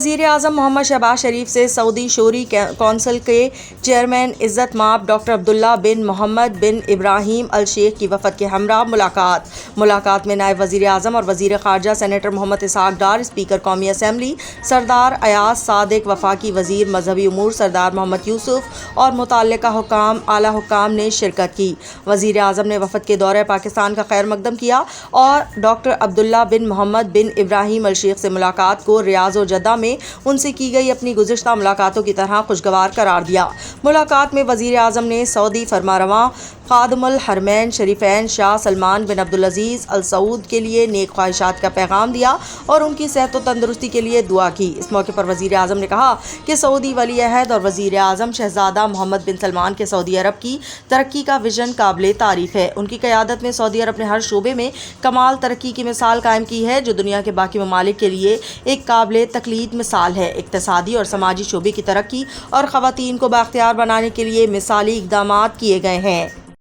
وزیر اعظم محمد شہباز شریف سے سعودی شوری کونسل کے چیئرمین عزت مآب ڈاکٹر عبداللہ بن محمد بن ابراہیم الشیخ کی وفد کے ہمراہ ملاقات میں نائب وزیر اعظم اور وزیر خارجہ سینیٹر محمد اسحاق ڈار، اسپیکر قومی اسمبلی سردار ایاز صادق، وفاقی وزیر مذہبی امور سردار محمد یوسف اور متعلقہ اعلیٰ حکام نے شرکت کی۔ وزیر اعظم نے وفد کے دورہ پاکستان کا خیر مقدم کیا اور ڈاکٹر عبداللہ بن محمد بن ابراہیم الشیخ سے ملاقات کو ریاض و جدہ میں ان سے کی گئی اپنی گزشتہ ملاقاتوں کی طرح خوشگوار قرار دیا۔ ملاقات میں وزیر اعظم نے سعودی فرمانروا خادم الحرمین شریفین شاہ سلمان بن عبدالعزیز ال سعود کے لیے نیک خواہشات کا پیغام دیا اور ان کی صحت و تندرستی کے لیے دعا کی۔ اس موقع پر وزیر اعظم نے کہا کہ سعودی ولی عہد اور وزیر اعظم شہزادہ محمد بن سلمان کے سعودی عرب کی ترقی کا وژن قابل تعریف ہے۔ ان کی قیادت میں سعودی عرب نے ہر شعبے میں کمال ترقی کی مثال قائم کی ہے، جو دنیا کے باقی ممالک کے لیے ایک قابل تقلید مثال ہے۔ اقتصادی اور سماجی شعبے کی ترقی اور خواتین کو بااختیار بنانے کے لیے مثالی اقدامات کیے گئے ہیں۔